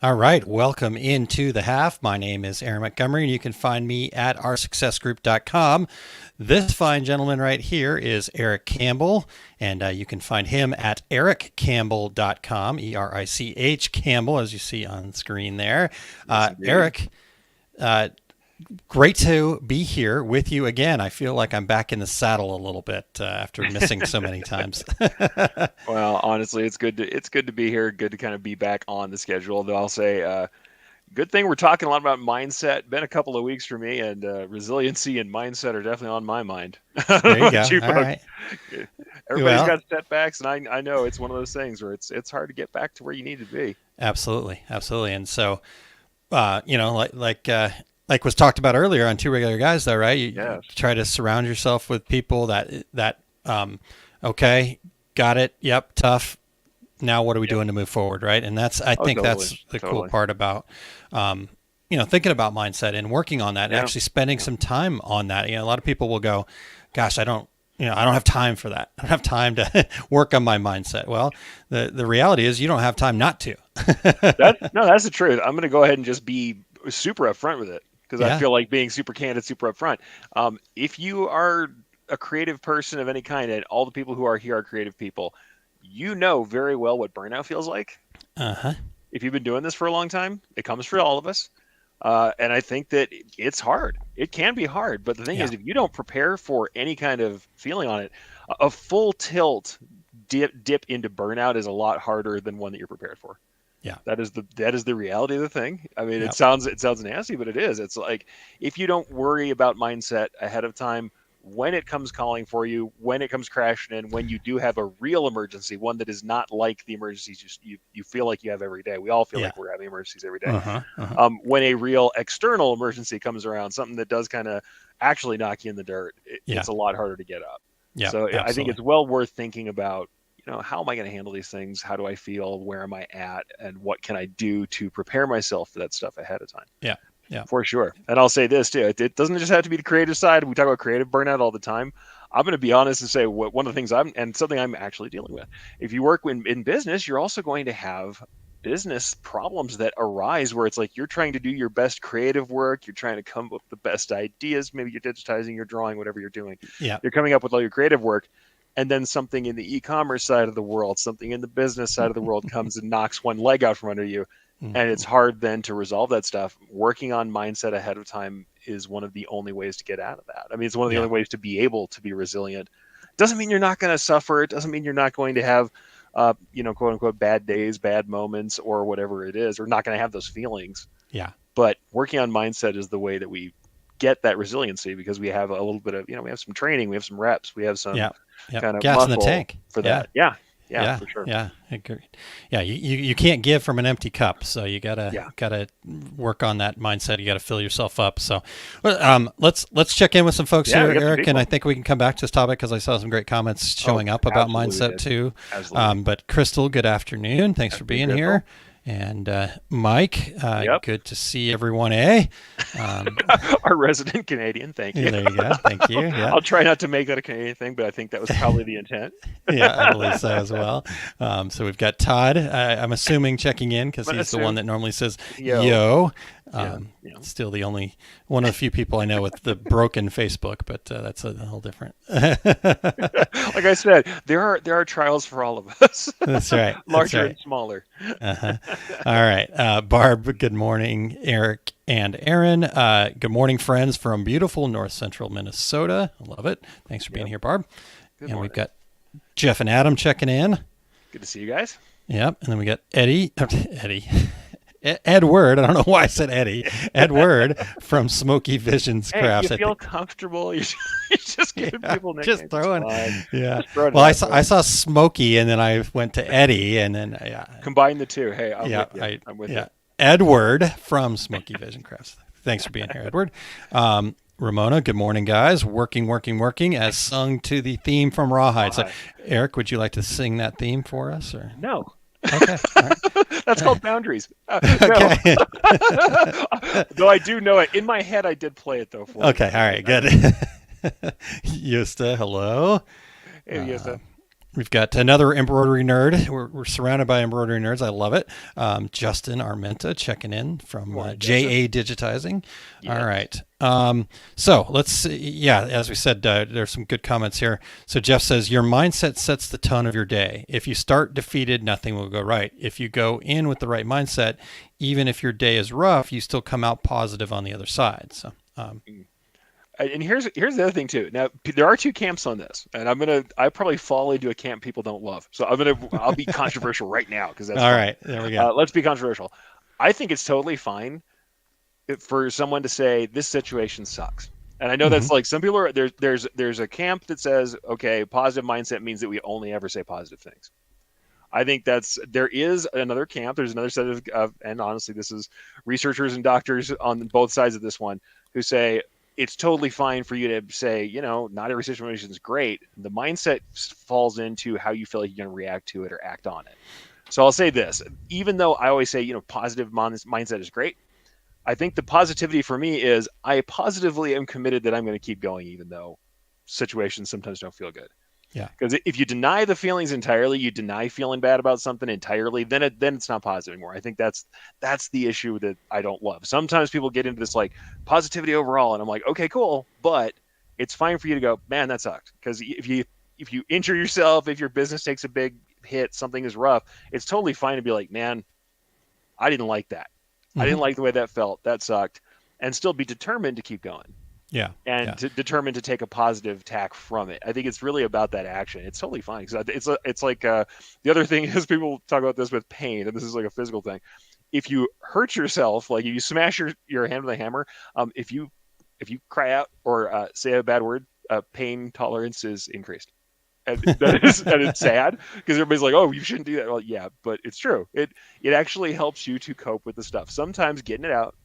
All right, welcome into the half. My name is Aaron Montgomery, and you can find me at oursuccessgroup.com. This fine gentleman right here is Erich Campbell, and you can find him at erichcampbell.com, E-R-I-C-H, Campbell, as you see on screen there. Yes, indeed. Erich, uh, great to be here with you again. I feel like I'm back in the saddle a little bit after missing so many times. Well, honestly, it's good to be here. Good to kind of be back on the schedule. Though I'll say, good thing we're talking a lot about mindset. Been a couple of weeks for me, and resiliency and mindset are definitely on my mind. I don't There know you go. about you All folks. right. Everybody's Well, got setbacks, and I know it's one of those things where it's hard to get back to where you need to be. absolutely, absolutely. And so, like was talked about earlier on Two Regular Guys, though, right? You Yes. try to surround yourself with people that okay, got it, yep, tough. Now what are we Yep. doing to move forward, right? And I Oh, think totally, that's the cool totally. part about thinking about mindset and working on that and Yeah. actually spending Yeah. some time on that. A lot of people will go, gosh, I don't have time for that. I don't have time to work on my mindset. Well, the reality is you don't have time not to. That's the truth. I'm going to go ahead and just be super upfront with it because I Yeah. feel like being super candid, super upfront. If you are a creative person of any kind, and all the people who are here are creative people, you know very well what burnout feels like. Uh-huh. If you've been doing this for a long time, it comes for all of us. And I think that it's hard. It can be hard. But the thing Yeah. is, if you don't prepare for any kind of feeling on it, a full tilt dip into burnout is a lot harder than one that you're prepared for. Yeah. That is the reality of the thing. I mean, Yeah. it sounds nasty, but it is. It's like if you don't worry about mindset ahead of time, when it comes calling for you, when it comes crashing in, when you do have a real emergency, one that is not like the emergencies you feel like you have every day. We all feel Yeah. like we're having emergencies every day. Uh-huh. Uh-huh. When a real external emergency comes around, something that does kind of actually knock you in the dirt, Yeah. it's a lot harder to get up. Yeah. So I think Absolutely. it's well worth thinking about, how am I going to handle these things? How do I feel? Where am I at? And what can I do to prepare myself for that stuff ahead of time? Yeah. Yeah. For sure. And I'll say this too. It doesn't just have to be the creative side. We talk about creative burnout all the time. I'm going to be honest and say one of the things and something I'm actually dealing with. If you work in business, you're also going to have business problems that arise where it's like you're trying to do your best creative work. You're trying to come up with the best ideas. Maybe you're digitizing, you're drawing, whatever you're doing. Yeah. You're coming up with all your creative work. And then something in the e-commerce side of the world, something in the business side of the world comes and knocks one leg out from under you, and it's Mhm. hard then to resolve that stuff. Working on mindset ahead of time is one of the only ways to get out of that. I mean, it's one of the Yeah. only ways to be able to be resilient. Doesn't mean you're not going to suffer. It doesn't mean you're not going to have, quote unquote, bad days, bad moments, or whatever it is, or not going to have those feelings. Yeah. But working on mindset is the way that we get that resiliency because we have a little bit of, we have some training, we have some reps, we have some Yeah. Yeah. kind of Gas in the muscle tank. for Yeah. that. Yeah, yeah, Yeah, for sure. yeah, agreed. Yeah, you can't give from an empty cup, so you Yeah, gotta work on that mindset. You gotta fill yourself up. So, let's check in with some folks yeah, here, we got some Eric, and I people. think we can come back to this topic because I saw some great comments Oh, showing up about absolutely mindset did. too. Absolutely. But Crystal, good afternoon. Thanks for Afternoon, being Crystal. here. And Mike, Yep. good to see everyone. Um, Our resident Canadian. Thank you. there you go. Thank you. Yeah. I'll try not to make that a Canadian thing, but I think that was probably the intent. Yeah, I believe so as well. So we've got Todd, I'm assuming, checking in because But he's the one assume, that normally says yo, yo. yeah, Um, yeah. Still the only one of the few people I know with the broken Facebook, but that's a whole different. Like I said, there are trials for all of us, That's right. That's larger right. and smaller. Uh-huh. All right. Barb, good morning. Eric and Aaron, good morning, friends from beautiful north central Minnesota. I love it. Thanks for being Yep. here, Barb. Good And we've morning. got Jeff and Adam checking in. Good to see you guys. Yep. And then we got Eddie. Edward, I don't know why I said Eddie. Edward from Smoky Visions Hey, you Crafts. I feel think. comfortable? You're just giving Yeah, people nicknames. just It's throwing. fine. Yeah. Just throw it Well, I out saw there. I saw Smoky, and then I went to Eddie, and then Combine the two. Hey, I'm yeah, with you. I'm with you. yeah. Edward from Smoky Vision Crafts. Thanks for being here, Edward. Ramona, good morning, guys. Working as sung to the theme from Rawhide. So, Why? Eric, would you like to sing that theme for us? Or No. okay, all right. That's called boundaries. No. Okay. Though I do know it. In my head, I did play it, though, for Okay. you. All right. Good. Yusta, hello. Hey, yes, Uh, We've got another embroidery nerd. We're surrounded by embroidery nerds. I love it. Justin Armenta checking in from Morning, JA Digitizing. All Yes. right. So let's see. Yeah, as we said, there's some good comments here. So Jeff says, your mindset sets the tone of your day. If you start defeated, nothing will go right. If you go in with the right mindset, even if your day is rough, you still come out positive on the other side. So, And here's the other thing too. Now there are two camps on this, and I probably fall into a camp people don't love. So I'll be controversial right now because that's all fine. right, there we go. Let's be controversial. I think it's totally fine for someone to say this situation sucks. And I know that's like some people are there's a camp that says, okay, positive mindset means that we only ever say positive things. I think there is another camp. There's another set of and honestly, this is researchers and doctors on both sides of this one who say it's totally fine for you to say, not every situation is great. The mindset falls into how you feel like you're going to react to it or act on it. So I'll say this, even though I always say, positive mindset is great. I think the positivity for me is I positively am committed that I'm going to keep going, even though situations sometimes don't feel good. Yeah. Because if you deny the feelings entirely, you deny feeling bad about something entirely, then it's not positive anymore. I think that's the issue that I don't love. Sometimes people get into this like positivity overall, and I'm like, okay, cool, but it's fine for you to go, man, that sucked. Because if you injure yourself, if your business takes a big hit, something is rough, it's totally fine to be like, man, I didn't like that. I didn't like the way that felt. That sucked, and still be determined to keep going. Yeah. And to determine to take a positive tack from it. I think it's really about that action. It's totally fine because it's like the other thing is people talk about this with pain, and this is like a physical thing. If you hurt yourself, like if you smash your hand with a hammer, if you cry out or say a bad word, pain tolerance is increased. And and it's sad because everybody's like, oh, you shouldn't do that. Well, yeah, but it's true. It actually helps you to cope with the stuff. Sometimes getting it out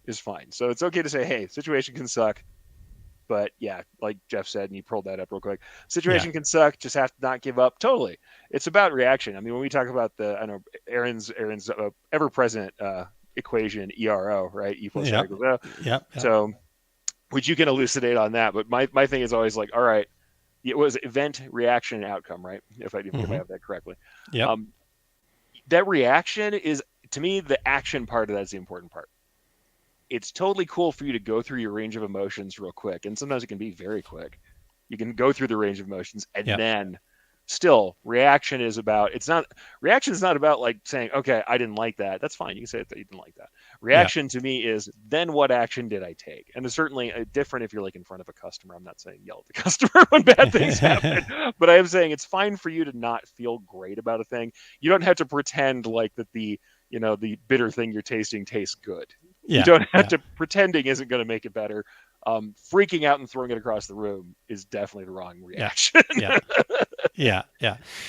is fine. So it's okay to say, hey, situation can suck. But yeah, like Jeff said, and you pulled that up real quick, situation can suck, just have to not give up. Totally. It's about reaction. I mean, when we talk about I know Aaron's ever-present equation, ERO, right? E plus R equals O. Yep. So, which you can elucidate on that. But my thing is always like, all right, it was event, reaction, and outcome, right? If I have that correctly. Yeah. That reaction is, to me, the action part of that is the important part. It's totally cool for you to go through your range of emotions real quick. And sometimes it can be very quick. You can go through the range of emotions and then still reaction is about, reaction is not about like saying, okay, I didn't like that. That's fine. You can say that you didn't like that. Reaction to me is then what action did I take? And it's certainly different if you're like in front of a customer. I'm not saying yell at the customer when bad things happen, but I am saying it's fine for you to not feel great about a thing. You don't have to pretend like that the bitter thing you're tasting tastes good. You don't have to, pretending isn't going to make it better. Freaking out and throwing it across the room is definitely the wrong reaction. Yeah.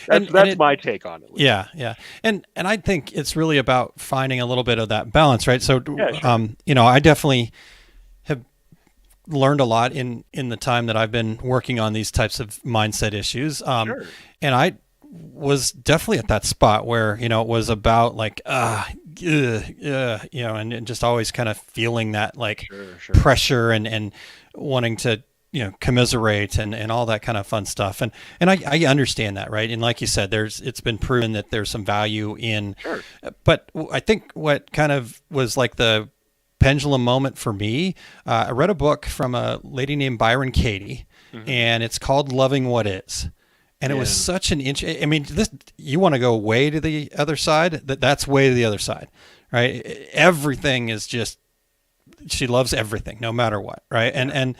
That's my take on it. Yeah. And I think it's really about finding a little bit of that balance, right? So, sure. I definitely have learned a lot in the time that I've been working on these types of mindset issues. Sure. And I was definitely at that spot where, it was about like, and just always kind of feeling that like pressure and wanting to, commiserate and all that kind of fun stuff. And I understand that. Right. And like you said, it's been proven that there's some value in, but I think what kind of was like the pendulum moment for me, I read a book from a lady named Byron Katie, and it's called Loving What Is. And it was such an I mean, you want to go way to the other side, that's way to the other side, right? Everything is just, she loves everything, no matter what, right? And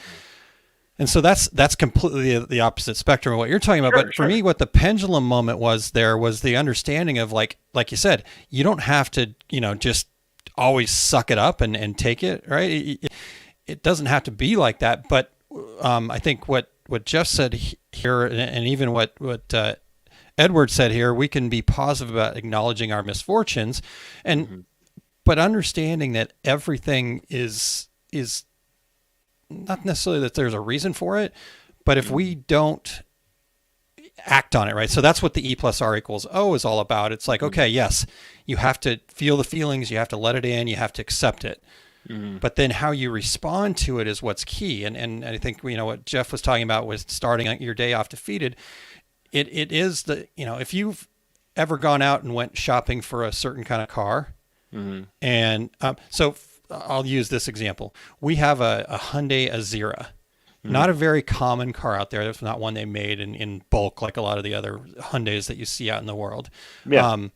so that's completely the opposite spectrum of what you're talking about. But for me, what the pendulum moment was the understanding of like you said, you don't have to, just always suck it up and take it, right? It doesn't have to be like that. But I think what Jeff said here, and even what Edward said here, we can be positive about acknowledging our misfortunes, but understanding that everything is not necessarily that there's a reason for it, but if we don't act on it, right? So that's what the E plus R equals O is all about. It's like, okay, yes, you have to feel the feelings, you have to let it in, you have to accept it. But then how you respond to it is what's key. And I think, what Jeff was talking about was starting your day off defeated. it is if you've ever gone out and went shopping for a certain kind of car, Hmm. and I'll use this example. We have a Hyundai Azera, Hmm. not a very common car out there. It's not one they made in bulk like a lot of the other Hyundais that you see out in the world. Yeah. Um,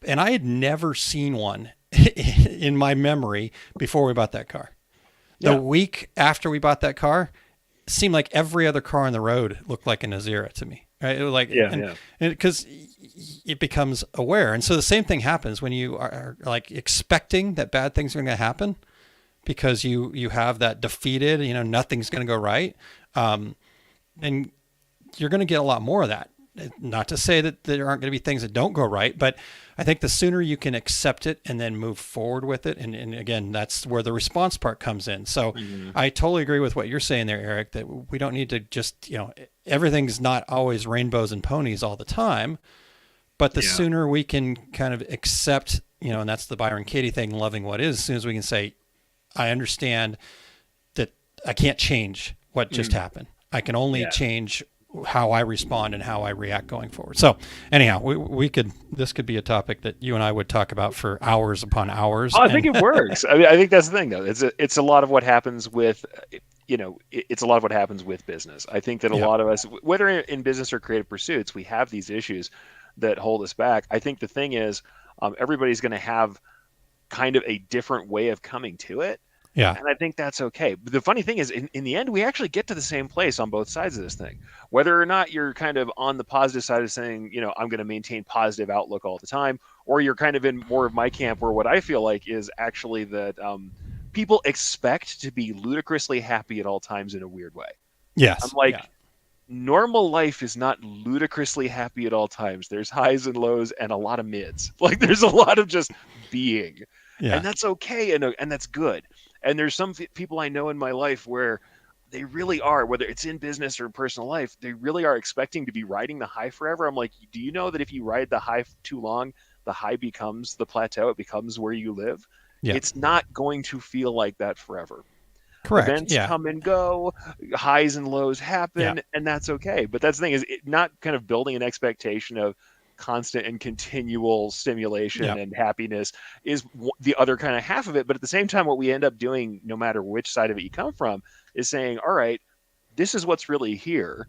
and I had never seen one in my memory before we bought that car. The Yeah. week after we bought that car, it seemed like every other car on the road looked like an Azera to me. Right? It was like, Yeah. Yeah. and because it becomes aware. And so the same thing happens when you are like expecting that bad things are going to happen because you have that defeated, nothing's going to go right. And you're going to get a lot more of that. Not to say that there aren't going to be things that don't go right, but I think the sooner you can accept it and then move forward with it. And again, that's where the response part comes in. So Hmm. I totally agree with what you're saying there, Eric, that we don't need to just, everything's not always rainbows and ponies all the time, but the Yeah. sooner we can kind of accept, and that's the Byron Katie thing, loving what is, as soon as we can say, I understand that I can't change what just happened. I can only Yeah. change how I respond and how I react going forward. So anyhow, this could be a topic that you and I would talk about for hours upon hours. Oh, I think it works. I mean, I think that's the thing, though. It's a lot of what happens with, it's a lot of what happens with business. I think that a Yeah. lot of us, whether in business or creative pursuits, we have these issues that hold us back. I think the thing is, everybody's going to have kind of a different way of coming to it. Yeah. And I think that's okay. But the funny thing is, in the end, we actually get to the same place on both sides of this thing. Whether or not you're kind of on the positive side of saying, I'm going to maintain positive outlook all the time, or you're kind of in more of my camp where what I feel like is actually that people expect to be ludicrously happy at all times in a weird way. I'm Yes. like, Yeah. normal life is not ludicrously happy at all times. There's highs and lows and a lot of mids. Like there's a lot of just being. Yeah. And that's okay and that's good. And there's some people I know in my life where they really are, whether it's in business or in personal life, they really are expecting to be riding the high forever. I'm like, do you know that if you ride the high too long, the high becomes the plateau? It becomes where you live. Yeah. It's not going to feel like that forever. Correct. Events Yeah. come and go, highs and lows happen, Yeah. and that's okay. But that's the thing is not kind of building an expectation of constant and continual stimulation Yeah. and happiness is the other kind of half of it. But at the same time, what we end up doing, no matter which side of it you come from, is saying, all right, this is what's really here.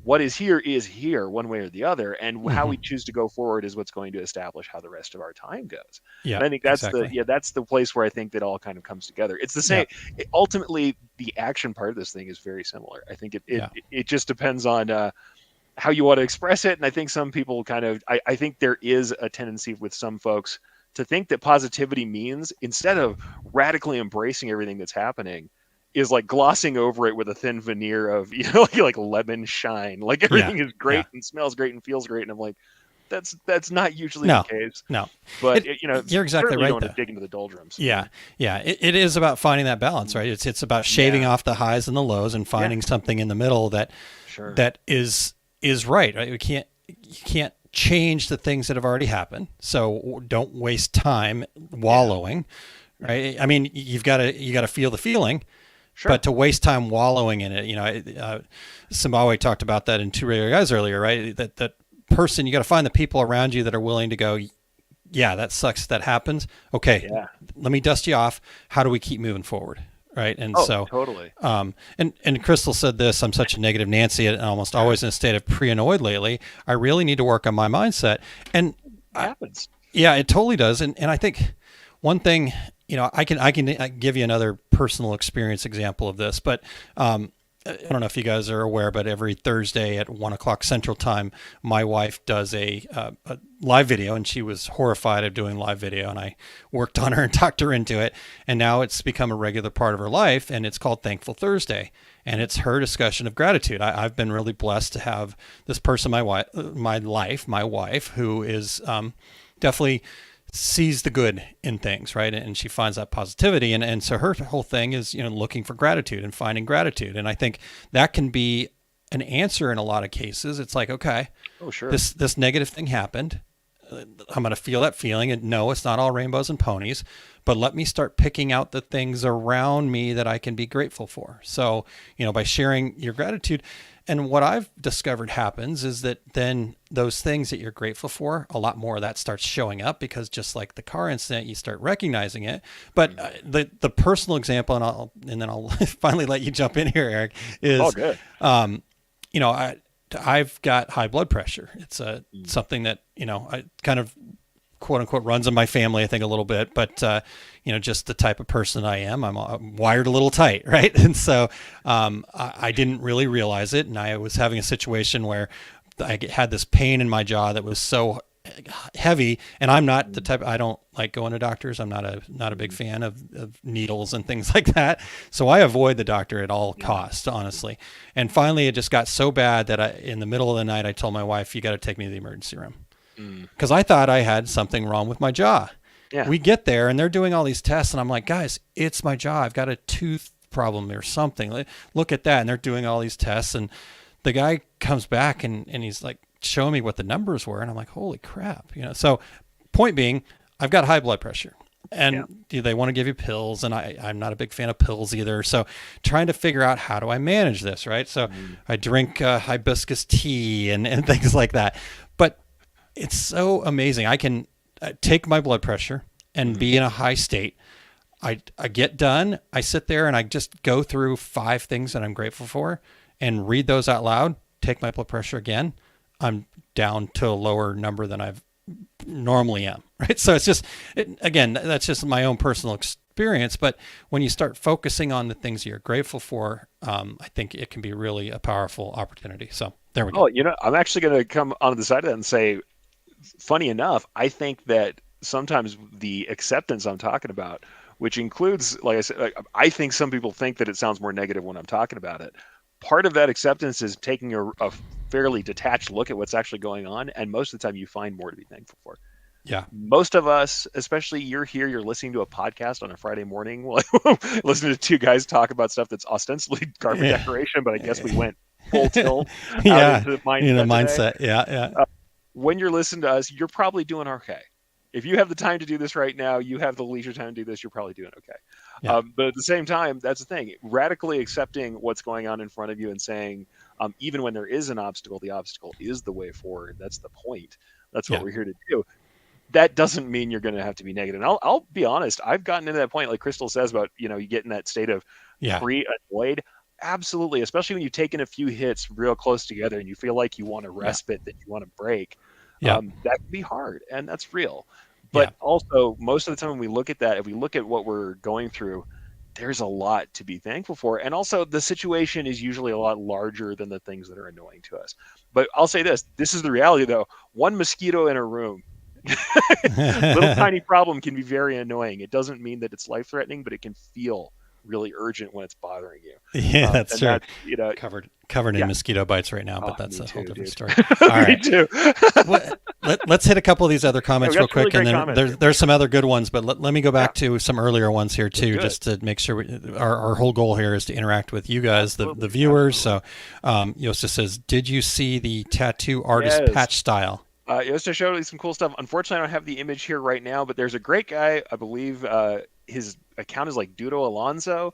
What is here one way or the other. And how we Mhm. choose to go forward is what's going to establish how the rest of our time goes. Yeah. And I think Exactly. that's the place where I think that all kind of comes together. It's the Yeah. same. Ultimately, the action part of this thing is very similar. I think Yeah. it just depends on how you want to express it. And I think some people I think there is a tendency with some folks to think that positivity means, instead of radically embracing everything that's happening, is like glossing over it with a thin veneer of, like lemon shine, like everything is great and smells great and feels great. And I'm like, that's not usually No. the case. No. But You're exactly certainly right, don't want though. to dig into the doldrums. Yeah. Yeah. It is about finding that balance, right? It's about shaving off the highs and the lows and finding something in the middle that Sure. that is right. You can't change the things that have already happened. So don't waste time wallowing, right? I mean, you got to feel the feeling, Sure. but to waste time wallowing in it, Zimbabwe talked about that in Two Regular Guys earlier, right? That person, you got to find the people around you that are willing to go, yeah, that sucks. That happens. Okay. Yeah. Let me dust you off. How do we keep moving forward? Right. And totally. and Crystal said this, I'm such a negative Nancy and almost always in a state of pre-annoyed lately. I really need to work on my mindset. And It happens. yeah, it totally does. And I think one thing, I can give you another personal experience example of this, but I don't know if you guys are aware, but every Thursday at 1:00 Central Time, my wife does a live video, and she was horrified of doing live video, and I worked on her and talked her into it, and now it's become a regular part of her life, and it's called Thankful Thursday, and it's her discussion of gratitude. I've been really blessed to have this person, my wife, who is definitely sees the good in things, right? And she finds that positivity. And so her whole thing is, looking for gratitude and finding gratitude. And I think that can be an answer in a lot of cases. It's like, okay, Oh, sure. this negative thing happened. I'm going to feel that feeling. And no, it's not all rainbows and ponies, but let me start picking out the things around me that I can be grateful for. So, by sharing your gratitude, And what I've discovered happens is that then those things that you're grateful for, a lot more of that starts showing up, because just like the car incident, you start recognizing it. But the personal example, and then I'll finally let you jump in here, Eric, is, Oh, good. I've got high blood pressure. It's something that, I kind of quote unquote runs in my family, I think, a little bit, but just the type of person I am, I'm wired a little tight, right? And so I didn't really realize it, and I was having a situation where I had this pain in my jaw that was so heavy, and I'm not the type, I don't like going to doctors. I'm not a big fan of needles and things like that. So I avoid the doctor at all costs, honestly. And finally, it just got so bad that in the middle of the night, I told my wife, you got to take me to the emergency room. Because I thought I had something wrong with my jaw. Yeah. We get there and they're doing all these tests, and I'm like, guys, it's my jaw. I've got a tooth problem or something. Look at that. And they're doing all these tests, and the guy comes back and he's like showing me what the numbers were, and I'm like, holy crap. So point being, I've got high blood pressure, and they want to give you pills, and I'm not a big fan of pills either. So trying to figure out, how do I manage this, right? So I drink hibiscus tea and things like that. But it's so amazing. I can take my blood pressure and be in a high state. I get done. I sit there and I just go through 5 things that I'm grateful for and read those out loud, take my blood pressure again. I'm down to a lower number than I've normally am, right? So it's just, again, that's just my own personal experience. But when you start focusing on the things you're grateful for, I think it can be really a powerful opportunity. So there we go. Oh, I'm actually going to come on the side of that and say, funny enough, I think that sometimes the acceptance I'm talking about, which includes, like I said, I think some people think that it sounds more negative when I'm talking about it. Part of that acceptance is taking a fairly detached look at what's actually going on, and most of the time you find more to be thankful for. Yeah. Most of us, especially you're listening to a podcast on a Friday morning, listening to 2 guys talk about stuff that's ostensibly carpet decoration, but I guess we went full tilt into the mindset. Yeah. When you're listening to us, you're probably doing okay. If you have the time to do this right now, you have the leisure time to do this, you're probably doing okay. Yeah. But at the same time, that's the thing. Radically accepting what's going on in front of you and saying, even when there is an obstacle, the obstacle is the way forward. That's the point. That's what we're here to do. That doesn't mean you're going to have to be negative. And I'll be honest, I've gotten into that point, like Crystal says, about, you get in that state of pre-annoyed. Absolutely. Especially when you've taken a few hits real close together and you feel like you want a respite, that you want to break. That can be hard, and that's real. But also, most of the time when we look at that, if we look at what we're going through, there's a lot to be thankful for. And also, the situation is usually a lot larger than the things that are annoying to us. But I'll say this is the reality, though. One mosquito in a room, little tiny problem, can be very annoying. It doesn't mean that it's life-threatening, but it can feel really urgent when it's bothering you. Yeah, that's true. Covered in mosquito bites right now, but that's a whole different story. All right. Me too. Let's hit a couple of these other comments real quick, and then there's some other good ones, but let me go back to some earlier ones here too, just to make sure our whole goal here is to interact with you guys, the viewers. So Yosta says, did you see the tattoo artist patch style? Yosta showed me some cool stuff. Unfortunately, I don't have the image here right now, but there's a great guy, I believe, his account is like Dudo Alonso.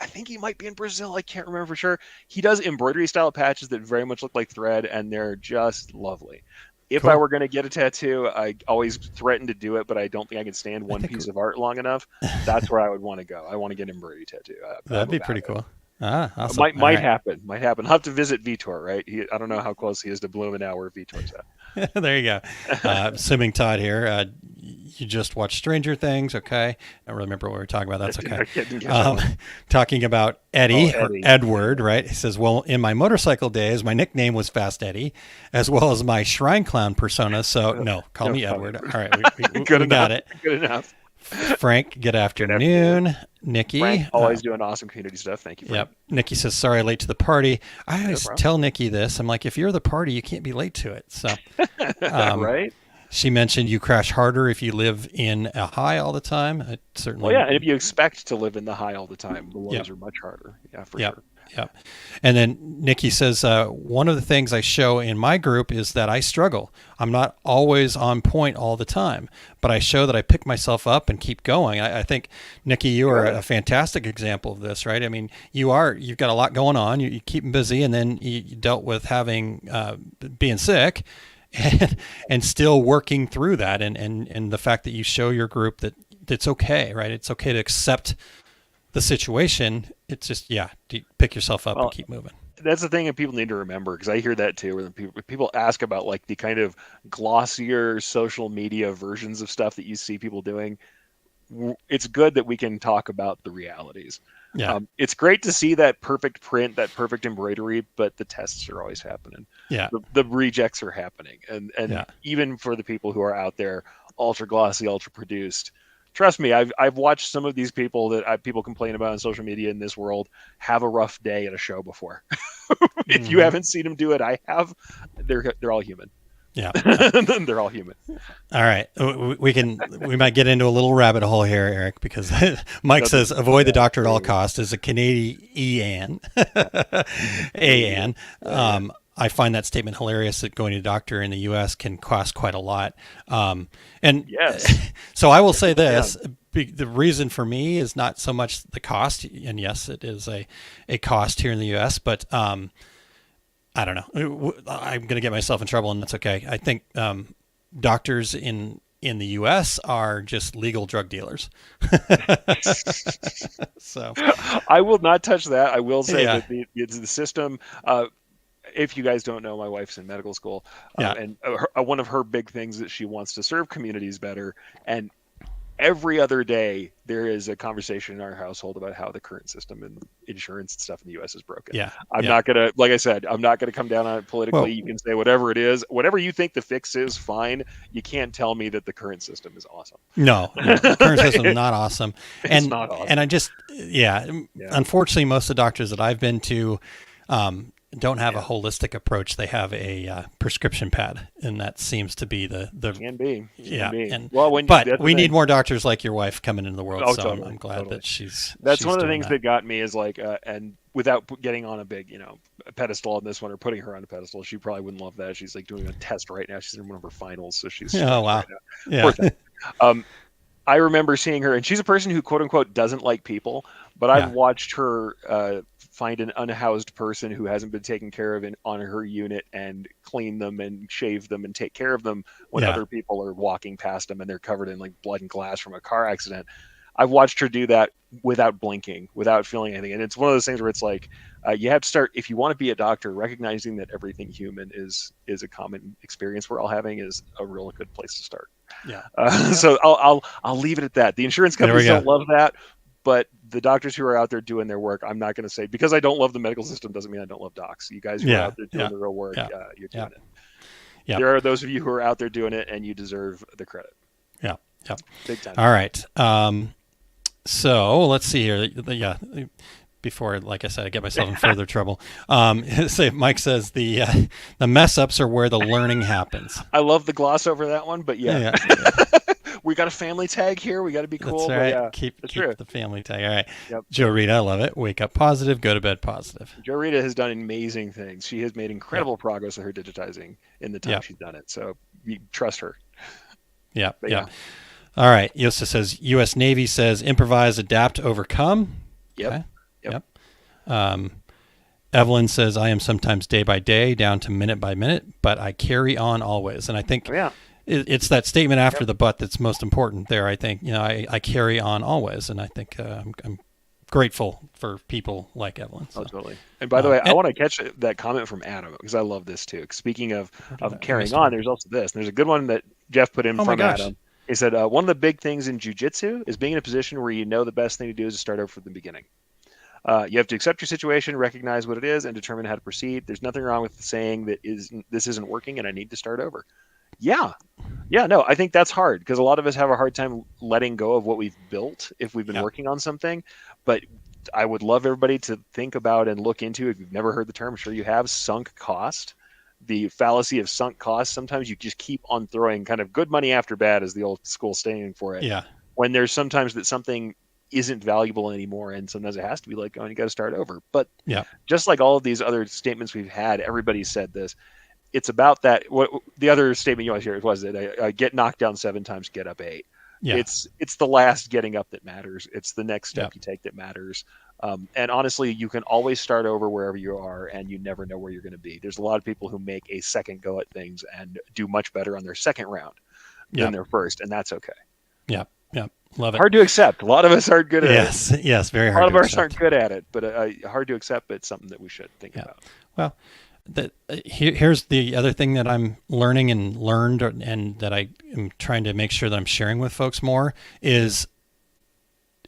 I think he might be in Brazil. I can't remember for sure. He does embroidery style patches that very much look like thread, and they're just lovely. If I were going to get a tattoo, I always threaten to do it, but I don't think I can stand one piece of art long enough. That's where I would want to go. I want to get an embroidery tattoo. That'd be pretty cool. Awesome. Might happen. I'll have to visit Vitor, right? I don't know how close he is to Bloom and now where Vitor's at. There you go. Assuming Todd here, you just watched Stranger Things, okay? I don't remember what we were talking about. That's okay. Talking about Eddie, or Edward, right? He says, well, in my motorcycle days, my nickname was Fast Eddie, as well as my shrine clown persona. So, no, call me Edward. All right, we got it. Good enough. Frank, good afternoon. Nikki. Frank, always doing awesome community stuff. Thank you, Frank. Yep. Nikki says, sorry, late to the party. I always tell Nikki this. I'm like, if you're the party, you can't be late to it. So, right? She mentioned you crash harder if you live in a high all the time. Certainly. Well, yeah, and if you expect to live in the high all the time, the lows are much harder. Yeah, for sure. Yep. And then Nikki says, one of the things I show in my group is that I struggle. I'm not always on point all the time, but I show that I pick myself up and keep going. I think, Nikki, you are a fantastic example of this, right? I mean, you've got a lot going on. You keep them busy, and then you dealt with having being sick. And still working through that, and the fact that you show your group that it's okay, right? It's okay to accept the situation. It's just, pick yourself up and keep moving. That's the thing that people need to remember, because I hear that too, where people ask about like the kind of glossier social media versions of stuff that you see people doing. It's good that we can talk about the realities. Yeah. It's great to see that perfect print, that perfect embroidery, but the tests are always happening. Yeah. The rejects are happening. And even for the people who are out there, ultra glossy, ultra produced, trust me, I've watched some of these people that people complain about on social media in this world have a rough day at a show before. If you haven't seen them do it, I have. They're all human. Yeah. They're all human. All right. We might get into a little rabbit hole here, Eric, because Mike says avoid the doctor at all costs is a Canadian AN. I find that statement hilarious, that going to a doctor in the U.S. can cost quite a lot. And yes. So I will say this. The reason for me is not so much the cost, and yes, it is a cost here in the U.S., but I don't know. I'm going to get myself in trouble, and that's okay. I think doctors in the U.S. are just legal drug dealers. So I will not touch that. I will say that it's the system. If you guys don't know, my wife's in medical school, and one of her big things that she wants to serve communities better. And every other day there is a conversation in our household about how the current system and insurance and stuff in the U.S. is broken. Yeah. I'm not going to, like I said, I'm not going to come down on it politically. Well, you can say whatever it is, whatever you think the fix is, fine. You can't tell me that the current system is awesome. No, the current system is not awesome. It's not awesome. And I just, unfortunately, most of the doctors that I've been to, don't have a holistic approach. They have a prescription pad, and that seems to be the can be. And but we need more doctors like your wife coming into the world. So totally, I'm glad that she's. That's one of the things that got me is like, and without getting on a big, pedestal on this one or putting her on a pedestal, she probably wouldn't love that. She's like doing a test right now. She's in one of her finals, so she's. Oh wow! Right yeah. I remember seeing her, and she's a person who, quote unquote, doesn't like people, but I've watched her find an unhoused person who hasn't been taken care of on her unit and clean them and shave them and take care of them when other people are walking past them and they're covered in like blood and glass from a car accident. I've watched her do that without blinking, without feeling anything. And it's one of those things where it's like, you have to start, if you want to be a doctor, recognizing that everything human is a common experience we're all having is a real good place to start. So I'll leave it at that. The insurance companies don't love that, but the doctors who are out there doing their work, I'm not going to say, because I don't love the medical system doesn't mean I don't love docs. You guys who are out there doing the real work, you're doing it. Yeah. There are those of you who are out there doing it, and you deserve the credit. Yeah. Big time. All right. So let's see here. Before, like I said, I get myself in further trouble. Mike says the mess ups are where the learning happens. I love the gloss over that one, but we got a family tag here. We got to be cool. That's right. Keep the family tag. All right. Yep. Joe Rita, I love it. Wake up positive, go to bed positive. Joe Rita has done amazing things. She has made incredible progress with her digitizing in the time she's done it. So you trust her. Yeah. All right. Yosta says U.S. Navy says improvise, adapt, overcome. Yep. Okay. Yep. Evelyn says I am sometimes day by day, down to minute by minute, but I carry on always. And I think it's that statement after the but that's most important there. I think, I carry on always. And I think I'm grateful for people like Evelyn. So. Oh, totally. And by the way, I want to catch that comment from Adam, because I love this too. Speaking of carrying on, there's also this. And there's a good one that Jeff put in from Adam. He said, one of the big things in jiu-jitsu is being in a position where the best thing to do is to start over from the beginning. You have to accept your situation, recognize what it is, and determine how to proceed. There's nothing wrong with saying that this isn't working and I need to start over. No, I think that's hard, because a lot of us have a hard time letting go of what we've built if we've been working on something. But I would love everybody to think about and look into, if you've never heard the term, I'm sure you have, sunk cost. The fallacy of sunk cost. Sometimes you just keep on throwing kind of good money after bad, as the old school saying for it. Yeah. When there's sometimes that something isn't valuable anymore, and sometimes it has to be let go, and you got to start over. But Yeah. just like all of these other statements we've had, everybody said this. It's about that. What the other statement you always hear was that get knocked down 7 times, get up 8. Yeah. It's the last getting up that matters. It's the next step Yeah. you take that matters. And honestly, you can always start over wherever you are, and you never know where you're going to be. There's a lot of people who make a second go at things and do much better on their second round than their first, and that's okay. Yeah. Yeah. Love it. Hard to accept. A lot of us aren't good at it. Yes, very hard. A lot of to us accept. aren't good at it, but hard to accept. But it's something that we should think about. Well, here's the other thing that I'm learning and learned, and that I am trying to make sure that I'm sharing with folks more is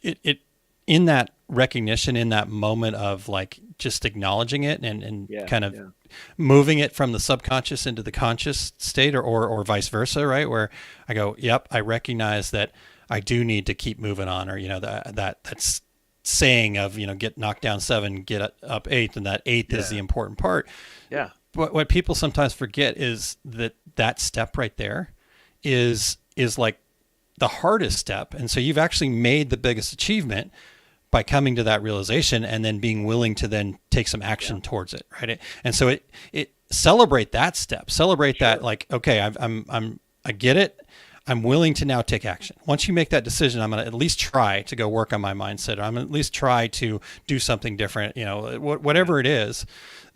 it in that recognition, in that moment of like just acknowledging it and kind of moving it from the subconscious into the conscious state, or vice versa, right? Where I go, yep, I recognize that I do need to keep moving on, or that's saying of get knocked down 7, get up 8, and that 8th is the important part. Yeah. What people sometimes forget is that step right there is like the hardest step, and so you've actually made the biggest achievement by coming to that realization and then being willing to then take some action towards it, right? And so it celebrate that step, celebrate that, like, okay, I get it. I'm willing to now take action. Once you make that decision, I'm going to at least try to go work on my mindset. I'm going to at least try to do something different, whatever it is.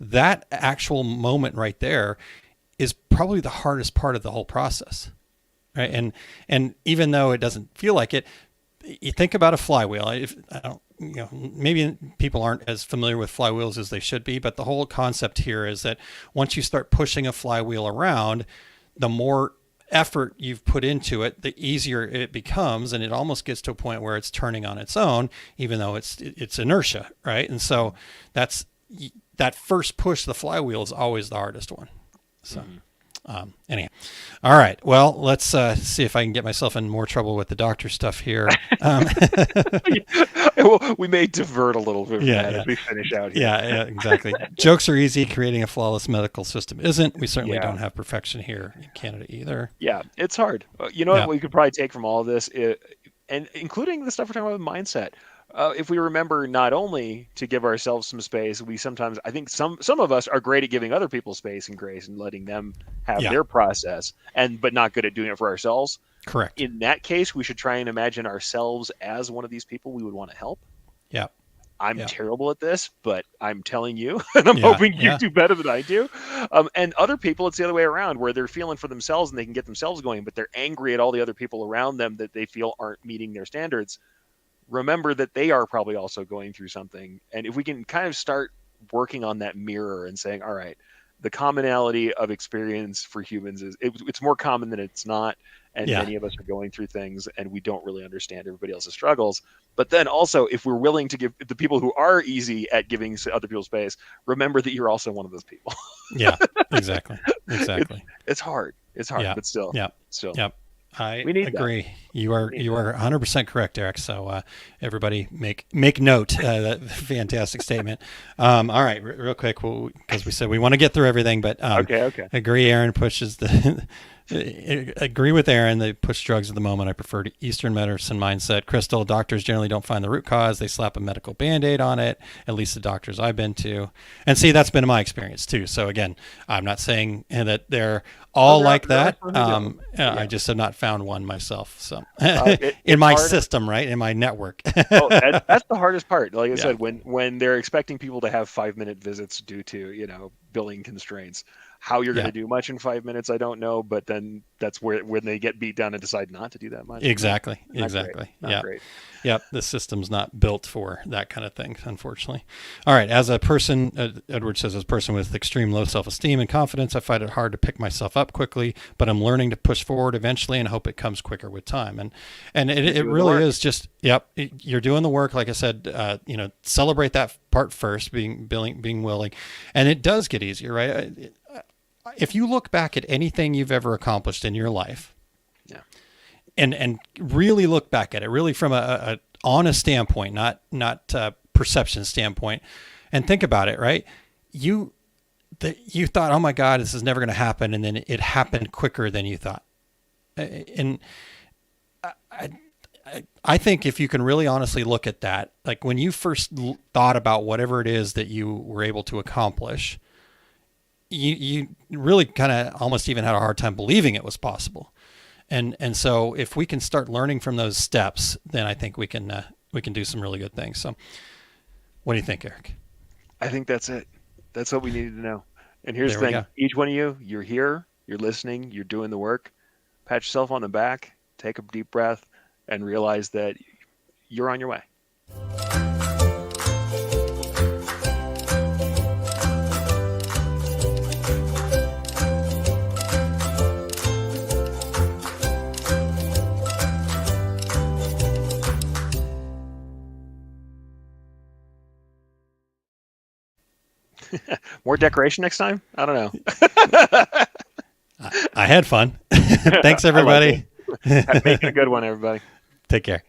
That actual moment right there is probably the hardest part of the whole process, right? And even though it doesn't feel like it, you think about a flywheel. Maybe people aren't as familiar with flywheels as they should be, but the whole concept here is that once you start pushing a flywheel around, the more effort you've put into it, the easier it becomes, and it almost gets to a point where it's turning on its own, even though it's inertia, right? And so that first push, the flywheel, is always the hardest one. So anyhow, all right. Well, let's see if I can get myself in more trouble with the doctor stuff here. Well, we may divert a little bit from that as we finish out here. Yeah, exactly. Jokes are easy. Creating a flawless medical system isn't. We certainly don't have perfection here in Canada either. Yeah, it's hard. What we could probably take from all of this, and including the stuff we're talking about with mindset, if we remember not only to give ourselves some space, we sometimes, I think some of us are great at giving other people space and grace and letting them have their process, but not good at doing it for ourselves. Correct. In that case, we should try and imagine ourselves as one of these people we would want to help. Yeah. I'm terrible at this, but I'm telling you, and I'm hoping you do better than I do. And other people, it's the other way around, where they're feeling for themselves and they can get themselves going, but they're angry at all the other people around them that they feel aren't meeting their standards. Remember that they are probably also going through something. And if we can kind of start working on that mirror and saying, all right, the commonality of experience for humans is it's more common than it's not. And many of us are going through things and we don't really understand everybody else's struggles. But then also, if we're willing to give the people who are easy at giving other people space, remember that you're also one of those people. Yeah, exactly. It's hard. But still. Yeah. Still. Yep. I agree. That. You are 100% correct, Eric. So everybody make note. That fantastic statement. All right, real quick, because we said we want to get through everything, but okay. Agree. Aaron pushes the. Agree with Aaron. They push drugs at the moment. I prefer to Eastern medicine mindset. Crystal, doctors generally don't find the root cause. They slap a medical Band-Aid on it, at least the doctors I've been to. And see, that's been my experience too. So again, I'm not saying that they're all like that. I just have not found one myself. So in my system, right? In my network. That's the hardest part. Like I said, when they're expecting people to have 5-minute visits due to, billing constraints. How you're going to do much in 5 minutes, I don't know. But then that's when they get beat down and decide not to do that much. Exactly. Not great. Yep. The system's not built for that kind of thing, unfortunately. All right. As a person, Edward says, as a person with extreme low self-esteem and confidence, I find it hard to pick myself up quickly, but I'm learning to push forward eventually and hope it comes quicker with time. And it really is just, you're doing the work. Like I said, celebrate that part first, being willing. And it does get easier, right? If you look back at anything you've ever accomplished in your life, and really look back at it, really from a honest standpoint, not perception standpoint, and think about it, right? You thought, oh my God, this is never going to happen, and then it happened quicker than you thought. And I think if you can really honestly look at that, like when you first thought about whatever it is that you were able to accomplish, you really kind of almost even had a hard time believing it was possible. And so if we can start learning from those steps, then I think we can do some really good things. So what do you think, Eric? I think that's it. That's what we needed to know. And here's There the we thing: go. each one of you, you're here, you're listening, you're doing the work. Pat yourself on the back, take a deep breath, and realize that you're on your way. More decoration next time? I don't know. I had fun. Thanks, I like everybody. it. Make it a good one, everybody. Take care.